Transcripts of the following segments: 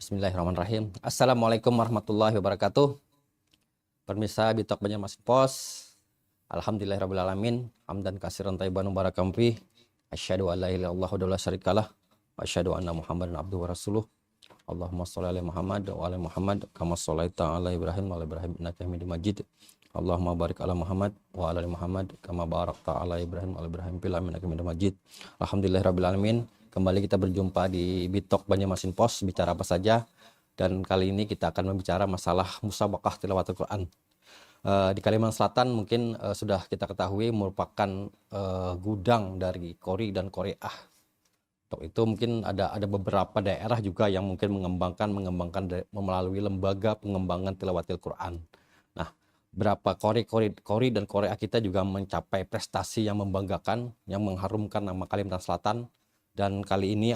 Bismillahirrahmanirrahim. Assalamualaikum warahmatullahi wabarakatuh. Permisa Bitok Banjarmasin Pos. Alhamdulillahirrabbilalamin. Hamdan kasiran tayyiban mubarakan fi. Asyhadu an la ilaha illallah wa la syarikalah. Wa asyhadu anna Muhammadan abduhu wa rasuluh. Allahumma sholli ala Muhammad wa ala Muhammad kama shallaita ala Ibrahim wa ala Ibrahim innaka Hamidum Majid. Allahumma barik ala Muhammad wa ala Muhammad kama barakta ala Ibrahim wa ala Ibrahim fil alamin innaka Hamidum Majid. Alhamdulillahirrabbilalamin. Kembali kita berjumpa di Bitok Banjarmasin Pos, bicara apa saja. Dan kali ini kita akan membicara masalah musabaqah tilawatul Quran. Di Kalimantan Selatan mungkin sudah kita ketahui merupakan gudang dari Qori dan Qori'ah. Untuk itu mungkin ada beberapa daerah juga yang mungkin mengembangkan melalui lembaga pengembangan tilawatil Quran. Nah, berapa Qori dan Qori'ah kita juga mencapai prestasi yang membanggakan, yang mengharumkan nama Kalimantan Selatan. Dan kali ini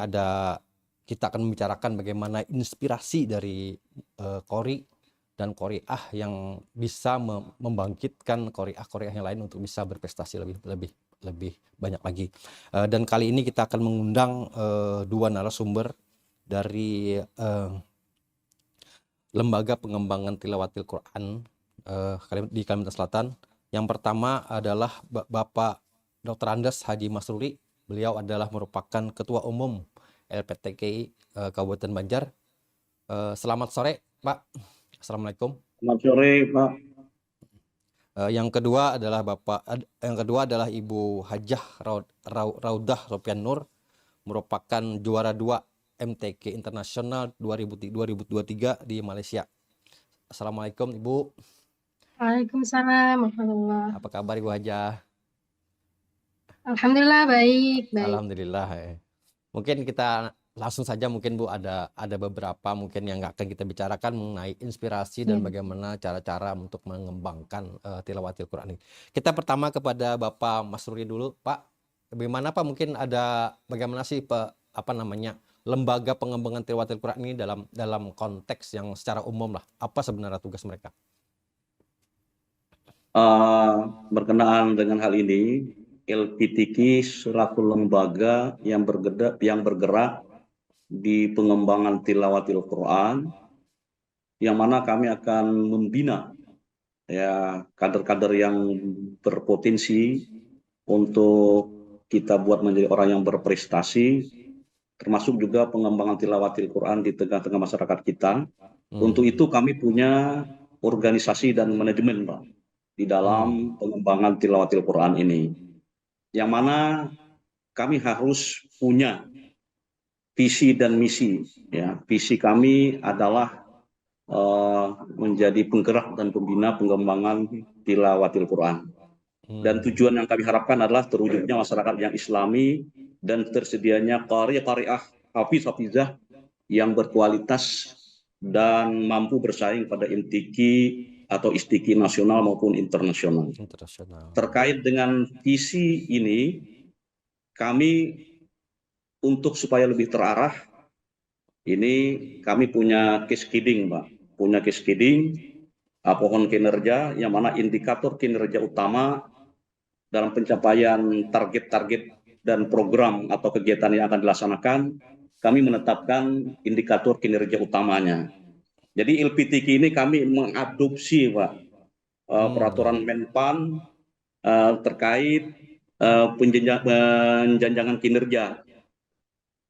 kita akan membicarakan bagaimana inspirasi dari Qori dan Qori'ah yang bisa membangkitkan Qori'ah yang lain untuk bisa berprestasi lebih banyak lagi. Dan kali ini kita akan mengundang dua narasumber dari Lembaga Pengembangan Tilawatil Quran di Kalimantan Selatan. Yang pertama adalah Bapak Dr. Andes Haji Masruri. Beliau adalah merupakan Ketua Umum LPTKI Kabupaten Banjar. Selamat sore, Pak. Assalamualaikum. Selamat sore, Pak. Yang kedua adalah Ibu Hajah Raudah Ropian Nur, merupakan juara 2 MTQ Internasional 2023 di Malaysia. Assalamualaikum, Ibu. Waalaikumsalam warahmatullahi. Apa kabar Ibu Hajah? Alhamdulillah baik. Alhamdulillah. Mungkin kita langsung saja mungkin Bu ada beberapa mungkin yang akan kita bicarakan mengenai inspirasi dan bagaimana cara-cara untuk mengembangkan tilawatil Quran ini. Kita pertama kepada Bapak Masruri dulu, Pak. Bagaimana Pak mungkin bagaimana sih lembaga pengembangan tilawatil Quran ini dalam konteks yang secara umum lah. Apa sebenarnya tugas mereka? Berkenaan dengan hal ini, LPTQ selaku lembaga yang bergerak di pengembangan tilawatil Quran, yang mana kami akan membina kader-kader yang berpotensi untuk kita buat menjadi orang yang berprestasi, termasuk juga pengembangan tilawatil Quran di tengah-tengah masyarakat kita. Untuk itu kami punya organisasi dan manajemen, Pak, di dalam pengembangan tilawatil Quran ini. Yang mana kami harus punya visi dan misi. Visi kami adalah menjadi penggerak dan pembina pengembangan tilawatil Quran. Dan tujuan yang kami harapkan adalah terwujudnya masyarakat yang Islami dan tersedianya qari'ah, hafiz-hafizah yang berkualitas dan mampu bersaing pada MTQ atau ISTQ nasional maupun internasional. Terkait dengan visi ini, kami untuk supaya lebih terarah, ini kami punya cascading, Pak. Punya cascading, pohon kinerja, yang mana indikator kinerja utama dalam pencapaian target-target dan program atau kegiatan yang akan dilaksanakan, kami menetapkan indikator kinerja utamanya. Jadi LPTQ ini kami mengadopsi, Pak, peraturan Menpan terkait penjenjangan kinerja,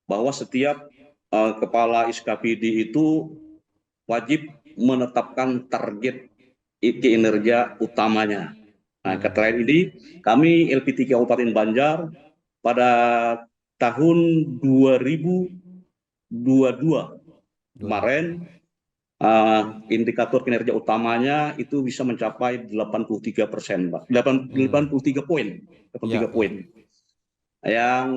bahwa setiap kepala SKPD itu wajib menetapkan target kinerja utamanya. Nah, terkait ini kami LPTQ Kabupaten Banjar pada tahun 2022 kemarin, indikator kinerja utamanya itu bisa mencapai 83%, Pak. 83 poin. 83 poin. Yang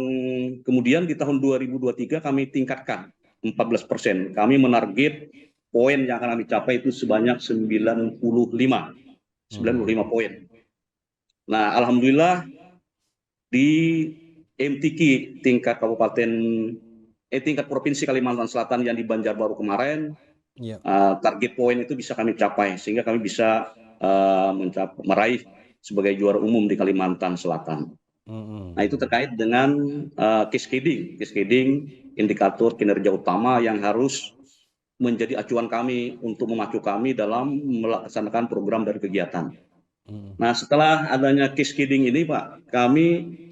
kemudian di tahun 2023 kami tingkatkan 14%. Kami menarget poin yang akan kami capai itu sebanyak 95 poin. Nah, alhamdulillah di MTQ tingkat tingkat provinsi Kalimantan Selatan yang di Banjarbaru kemarin, target poin itu bisa kami capai, sehingga kami bisa meraih sebagai juara umum di Kalimantan Selatan. Nah, itu terkait dengan cascading indikator kinerja utama yang harus menjadi acuan kami untuk memacu kami dalam melaksanakan program dan kegiatan. Nah, setelah adanya cascading ini, Pak, kami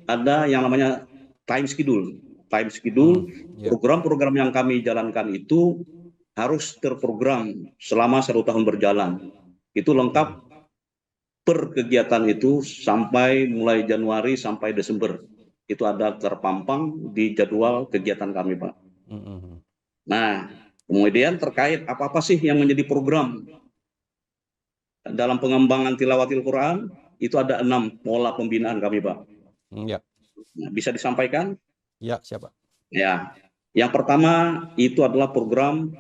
ada yang namanya time schedule. Time schedule, Ya. program-program yang kami jalankan itu harus terprogram selama 1 tahun berjalan. Itu lengkap per kegiatan itu sampai mulai Januari sampai Desember. Itu ada terpampang di jadwal kegiatan kami, Pak. Nah, kemudian terkait apa-apa sih yang menjadi program dalam pengembangan tilawatil Quran, itu ada 6 pola pembinaan kami, Pak. Ya. Nah, bisa disampaikan? Ya, siapa? Ya. Yang pertama itu adalah program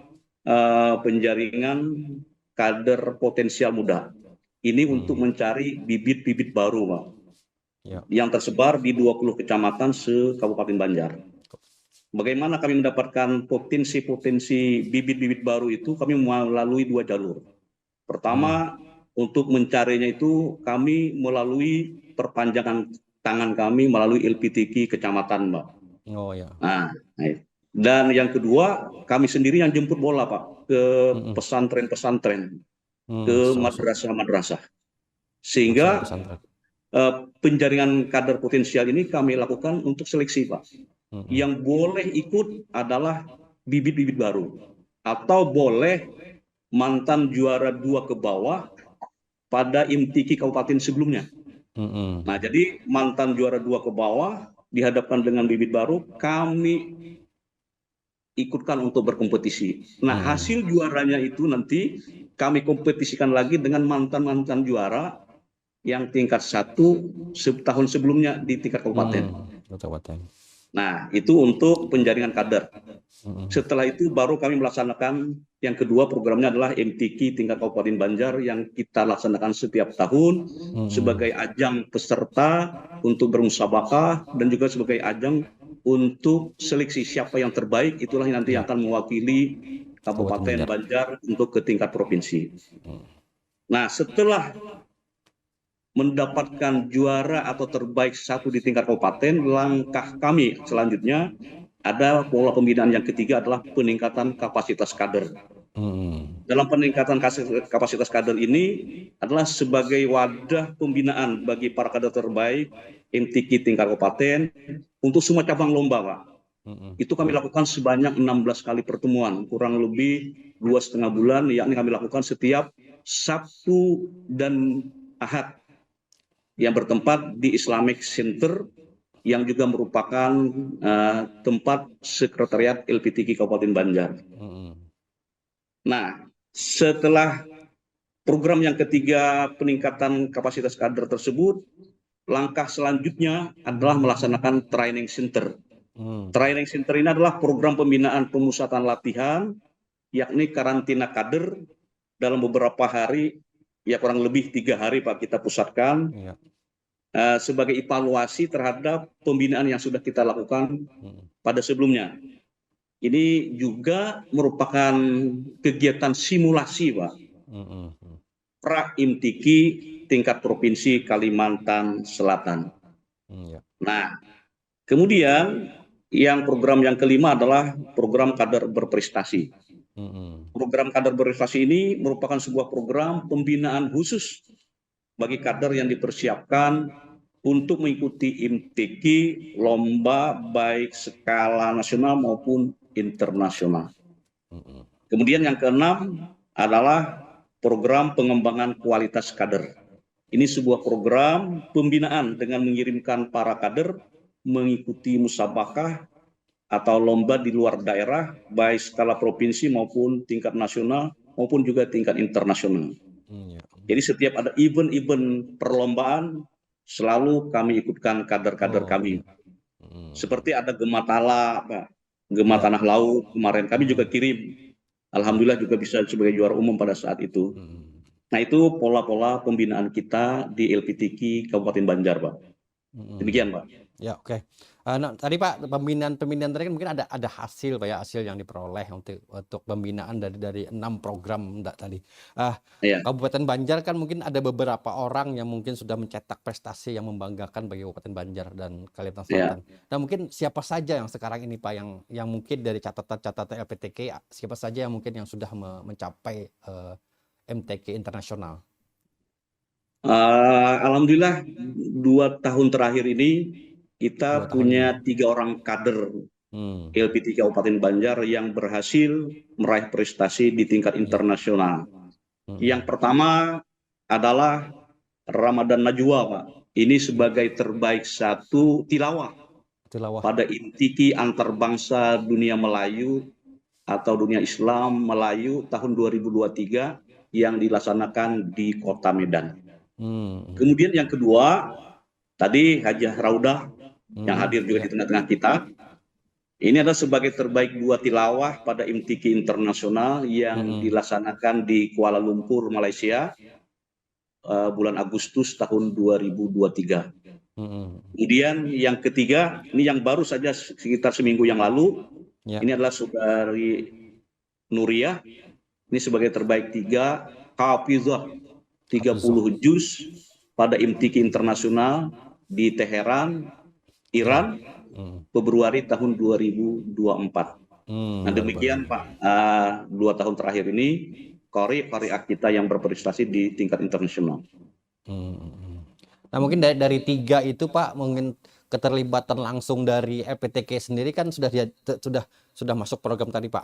penjaringan kader potensial muda. Ini untuk mencari bibit-bibit baru, Pak. Ya. Yang tersebar di 20 kecamatan se-Kabupaten Banjar. Bagaimana kami mendapatkan potensi-potensi bibit-bibit baru itu? Kami melalui 2 jalur. Pertama, untuk mencarinya itu kami melalui perpanjangan tangan kami melalui LPTQ kecamatan, Mbak. Oh ya. Nah, dan yang kedua, kami sendiri yang jemput bola, Pak, ke pesantren-pesantren, ke madrasah-madrasah. Sehingga penjaringan kader potensial ini kami lakukan untuk seleksi, Pak. Yang boleh ikut adalah bibit-bibit baru, atau boleh mantan juara 2 ke bawah pada IMTQ kabupaten sebelumnya. Nah, jadi mantan juara 2 ke bawah dihadapkan dengan bibit baru, kami ikutkan untuk berkompetisi. Nah, hasil juaranya itu nanti kami kompetisikan lagi dengan mantan-mantan juara yang tingkat 1 tahun sebelumnya di tingkat kabupaten. Nah, itu untuk penjaringan kader. Setelah itu baru kami melaksanakan yang kedua, programnya adalah MTQ tingkat Kabupaten Banjar yang kita laksanakan setiap tahun sebagai ajang peserta untuk bermusabakah dan juga sebagai ajang untuk seleksi siapa yang terbaik, itulah yang nanti akan mewakili Kabupaten Banjar untuk ke tingkat provinsi. Nah, setelah mendapatkan juara atau terbaik 1 di tingkat kabupaten, langkah kami selanjutnya ada pola pembinaan yang ketiga adalah peningkatan kapasitas kader. Dalam peningkatan kapasitas kader ini adalah sebagai wadah pembinaan bagi para kader terbaik MTQ tingkat kabupaten untuk semua cabang lomba, Pak. Itu kami lakukan sebanyak 16 kali pertemuan, kurang lebih 2,5 bulan, yakni kami lakukan setiap Sabtu dan Ahad yang bertempat di Islamic Center yang juga merupakan tempat sekretariat LPTQ Kabupaten Banjar. Nah, setelah program yang ketiga peningkatan kapasitas kader tersebut, langkah selanjutnya adalah melaksanakan training center. Training center ini adalah program pembinaan pemusatan latihan, yakni karantina kader dalam beberapa hari, ya kurang lebih 3 hari, Pak, kita pusatkan. Sebagai evaluasi terhadap pembinaan yang sudah kita lakukan pada sebelumnya. Ini juga merupakan kegiatan simulasi, Pak, pra-IMTQ tingkat provinsi Kalimantan Selatan. Nah, kemudian yang program yang kelima adalah program kader berprestasi. Program kader berprestasi ini merupakan sebuah program pembinaan khusus bagi kader yang dipersiapkan untuk mengikuti IMTQ lomba baik skala nasional maupun internasional. Kemudian yang keenam adalah program pengembangan kualitas kader. Ini sebuah program pembinaan dengan mengirimkan para kader mengikuti musabakah atau lomba di luar daerah, baik skala provinsi maupun tingkat nasional maupun juga tingkat internasional. Jadi setiap ada event-event perlombaan, selalu kami ikutkan kader-kader kami. Seperti ada Gema Tala, Gema Tanah Laut, kemarin kami juga kirim. Alhamdulillah juga bisa sebagai juara umum pada saat itu. Nah, itu pola-pola pembinaan kita di LPTQ Kabupaten Banjar, Pak. Demikian, Pak. Ya, oke. Nah, tadi Pak, pembinaan tadi kan mungkin ada hasil Pak ya, hasil yang diperoleh untuk pembinaan dari 6 program tadi. Ya, Kabupaten Banjar kan mungkin ada beberapa orang yang mungkin sudah mencetak prestasi yang membanggakan bagi Kabupaten Banjar dan Kalimantan ya. Selatan. Nah, mungkin siapa saja yang sekarang ini Pak yang mungkin dari catatan LPTK siapa saja yang mungkin yang sudah mencapai MTQ internasional? Alhamdulillah 2 tahun terakhir ini 2 kita tahun ini. punya 3 orang kader Hmm. LPT Kabupaten Banjar yang berhasil meraih prestasi di tingkat internasional. Yang pertama adalah Ramadan Najwa, Pak. Ini sebagai terbaik 1 tilawah Tilawah. pada Intiki Antarbangsa Dunia Melayu atau Dunia Islam Melayu tahun 2023 yang dilaksanakan di Kota Medan. Kemudian yang kedua, tadi Hajah Raudah yang hadir juga di tengah-tengah kita. Ini adalah sebagai terbaik 2 tilawah pada MTQ internasional yang dilaksanakan di Kuala Lumpur, Malaysia, bulan Agustus tahun 2023. Kemudian yang ketiga, ini yang baru saja sekitar seminggu yang lalu, ini adalah saudari Nuriyah, ini sebagai terbaik 3 hafizah 30 juz pada MTQ internasional di Teheran, Iran, Februari tahun 2024. Nah demikian Pak, 2 tahun terakhir ini qari kita yang berprestasi di tingkat internasional. Nah mungkin dari 3 itu Pak, mungkin keterlibatan langsung dari LPTK sendiri kan sudah masuk program tadi Pak.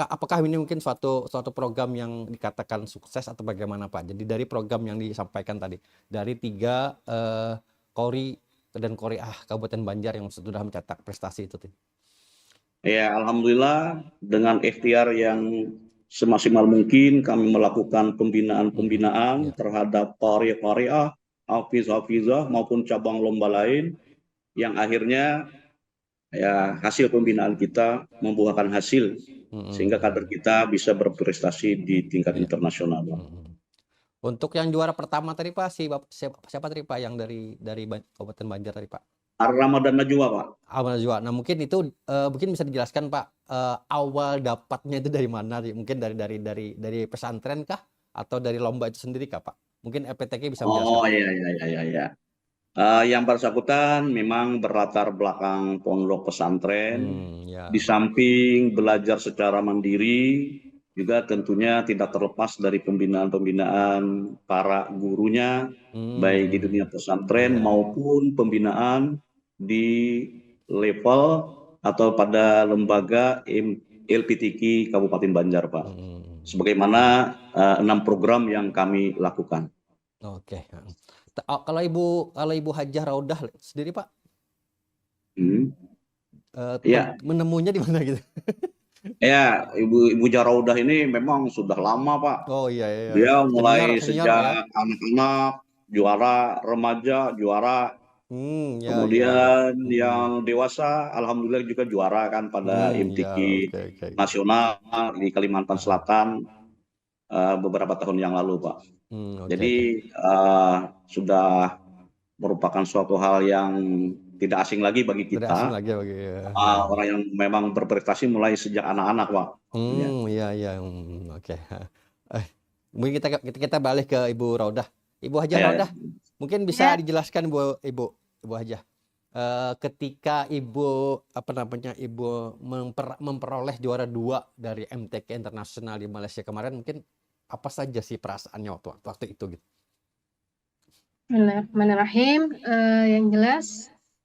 Apakah ini mungkin suatu program yang dikatakan sukses atau bagaimana Pak? Jadi dari program yang disampaikan tadi, dari 3 Qori dan Qoriah Kabupaten Banjar yang sudah mencetak prestasi itu. Ya, alhamdulillah dengan ikhtiar yang semaksimal mungkin kami melakukan pembinaan terhadap Qariah, Hafizah maupun cabang lomba lain yang akhirnya ya hasil pembinaan kita membuahkan hasil sehingga kader kita bisa berprestasi di tingkat internasional. Untuk yang juara pertama tadi Pak, siapa tadi Pak yang dari Kabupaten Banjar tadi Pak? Ramadan Najwa Pak. Najwa. Nah mungkin itu mungkin bisa dijelaskan Pak, awal dapatnya itu dari mana? Mungkin dari pesantren kah atau dari lomba itu sendiri kah Pak? Mungkin LPTK bisa menjelaskan. Oh iya. Yang bersangkutan memang berlatar belakang pondok pesantren, di samping belajar secara mandiri, juga tentunya tidak terlepas dari pembinaan para gurunya, baik di dunia pesantren maupun pembinaan di level atau pada lembaga LPTK Kabupaten Banjar, Pak. Sebagaimana 6 program yang kami lakukan. Oke. Kalau Ibu Hajah Raudah sendiri Pak, menemunya di mana gitu? Ya, Ibu Jaraudah ini memang sudah lama Pak. Oh iya. Dia mulai sejak anak-anak juara, remaja juara, kemudian yang dewasa alhamdulillah juga juara kan pada MTQ nasional di Kalimantan Selatan beberapa tahun yang lalu Pak. Jadi sudah merupakan suatu hal yang tidak asing lagi bagi kita. Orang yang memang berprestasi mulai sejak anak-anak Pak. Iya. Oke. Mungkin kita balik ke Ibu Raudah. Ibu Hajah Raudah, mungkin bisa dijelaskan Ibu Hajah. Ketika Ibu memperoleh juara 2 dari MTQ internasional di Malaysia kemarin, mungkin apa saja sih perasaannya waktu itu gitu? Bismillahirrahmanirrahim. Yang jelas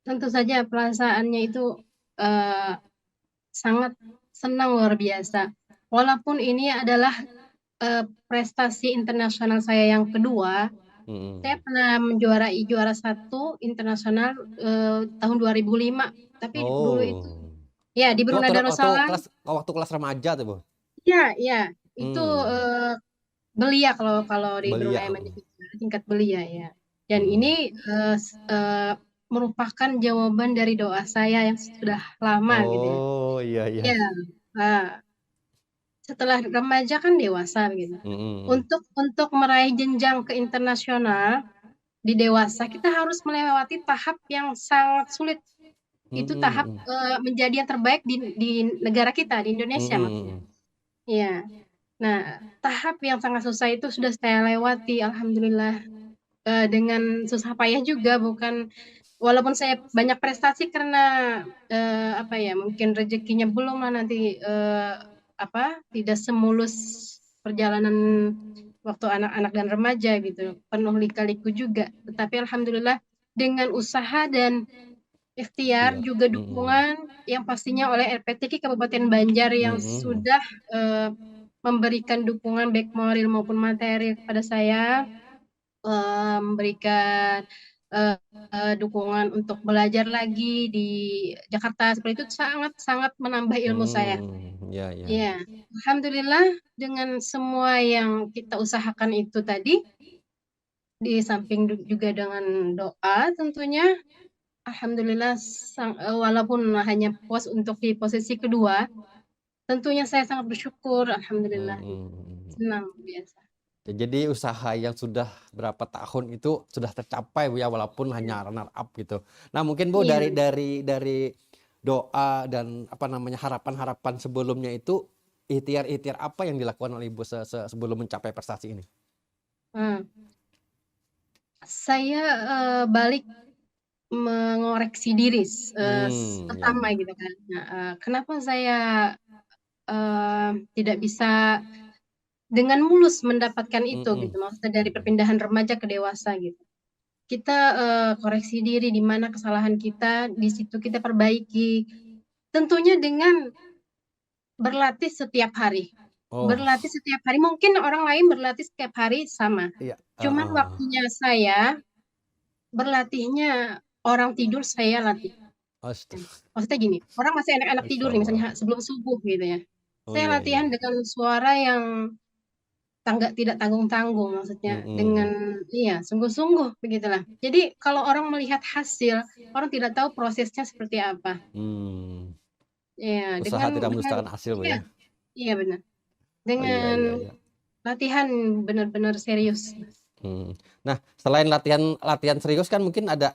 tentu saja perasaannya itu sangat senang luar biasa. Walaupun ini adalah prestasi internasional saya yang kedua, saya pernah menjuarai juara 1 internasional tahun 2005. Tapi dulu itu ya di Brunei Darussalam. Waktu kelas remaja tuh Bu? Iya. Itu belia kalau di Brunei tingkat belia ya. Dan ini merupakan jawaban dari doa saya yang sudah lama gitu ya. Oh iya. Ya, setelah remaja kan dewasa gitu. Untuk meraih jenjang ke internasional di dewasa kita harus melewati tahap yang sangat sulit. itu tahap menjadi yang terbaik di negara kita, di Indonesia maksudnya. Iya. Nah, tahap yang sangat susah itu sudah saya lewati, alhamdulillah. Dengan susah payah juga, walaupun saya banyak prestasi karena apa ya, mungkin rezekinya belum lah nanti tidak semulus perjalanan waktu anak-anak dan remaja gitu, penuh lika-liku juga. Tetapi alhamdulillah dengan usaha dan ikhtiar juga dukungan yang pastinya oleh LPTK Kabupaten Banjar yang sudah memberikan dukungan baik moral maupun materi kepada saya, memberikan dukungan untuk belajar lagi di Jakarta seperti itu sangat menambah ilmu saya. Ya, alhamdulillah dengan semua yang kita usahakan itu tadi, di samping juga dengan doa tentunya, alhamdulillah walaupun hanya puas untuk di posisi kedua, tentunya saya sangat bersyukur, alhamdulillah. Senang biasa. Jadi usaha yang sudah berapa tahun itu sudah tercapai Bu ya, walaupun hanya runner up gitu. Nah mungkin Bu dari doa dan harapan-harapan sebelumnya itu ikhtiar-ikhtiar apa yang dilakukan oleh Ibu sebelum mencapai prestasi ini? Saya balik mengoreksi diri pertama gitu kan. Nah, kenapa saya tidak bisa dengan mulus mendapatkan itu gitu, maksudnya dari perpindahan remaja ke dewasa gitu. Kita koreksi diri di mana kesalahan kita, di situ kita perbaiki. Tentunya dengan berlatih setiap hari. Berlatih setiap hari, mungkin orang lain berlatih setiap hari sama. Cuman waktunya saya berlatihnya orang tidur saya latih. Maksudnya gini, orang masih enak-enak tidur nih misalnya sebelum subuh gitu ya. Saya latihan dengan suara yang tidak tanggung-tanggung maksudnya, dengan sungguh-sungguh begitulah. Jadi kalau orang melihat hasil, orang tidak tahu prosesnya seperti apa. Ya, Usaha tidak mendustakan hasil Bu ya. Iya benar. Dengan latihan benar-benar serius. Nah, selain latihan serius kan mungkin ada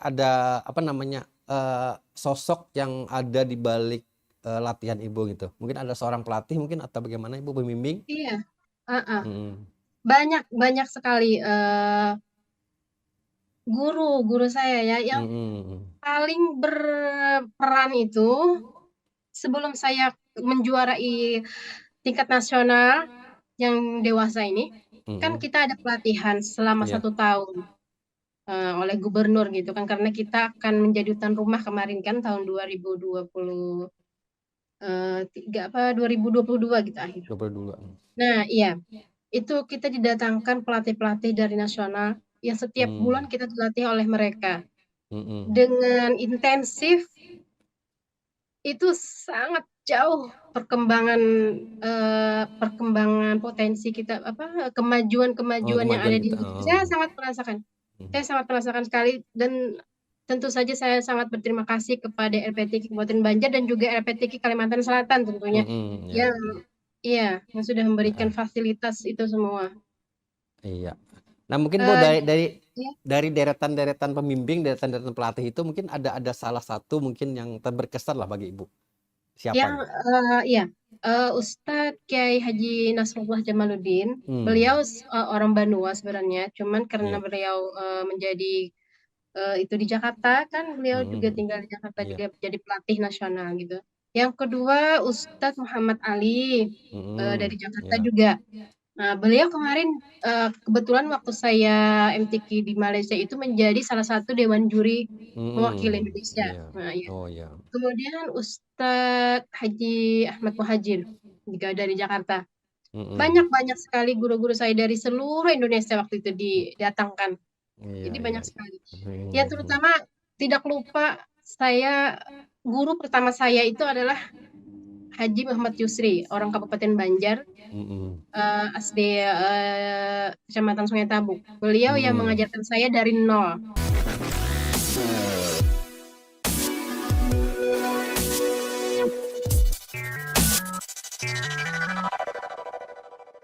sosok yang ada di balik latihan Ibu gitu. Mungkin ada seorang pelatih mungkin atau bagaimana Ibu pembimbing? Iya. Banyak sekali guru saya ya yang paling berperan itu sebelum saya menjuarai tingkat nasional yang dewasa ini, kan kita ada pelatihan selama 1 tahun oleh gubernur gitu kan, karena kita akan menjadi tuan rumah kemarin kan tahun 2022 gitu akhir. 22. Nah iya, itu kita didatangkan pelatih-pelatih dari nasional yang setiap bulan kita dilatih oleh mereka dengan intensif. Itu sangat jauh perkembangan potensi kita, kemajuan yang ada di Indonesia. Saya sangat merasakan sekali, dan tentu saja saya sangat berterima kasih kepada LPTK Kabupaten Banjar dan juga LPTK Kalimantan Selatan tentunya, yang sudah memberikan fasilitas itu semua. Iya. Nah mungkin Bu dari deretan pembimbing, deretan pelatih itu mungkin ada salah satu mungkin yang terberkesan lah bagi Ibu. Siapa? Ustadz Kiai Haji Nasrullah Jamaluddin. Beliau orang Banua sebenarnya, cuman karena beliau menjadi itu di Jakarta kan, beliau juga tinggal di Jakarta juga jadi pelatih nasional gitu. Yang kedua Ustadz Muhammad Ali dari Jakarta juga. Nah, beliau kemarin kebetulan waktu saya MTQ di Malaysia itu menjadi salah satu dewan juri mewakili Indonesia. Kemudian Ustadz Haji Ahmad Muhajir juga dari Jakarta. Banyak sekali guru-guru saya dari seluruh Indonesia waktu itu didatangkan. Jadi banyak sekali. Ya terutama tidak lupa guru pertama saya itu adalah Haji Muhammad Yusri, orang Kabupaten Banjar, asli Kecamatan Sungai Tabuk. Beliau yang mengajarkan saya dari nol.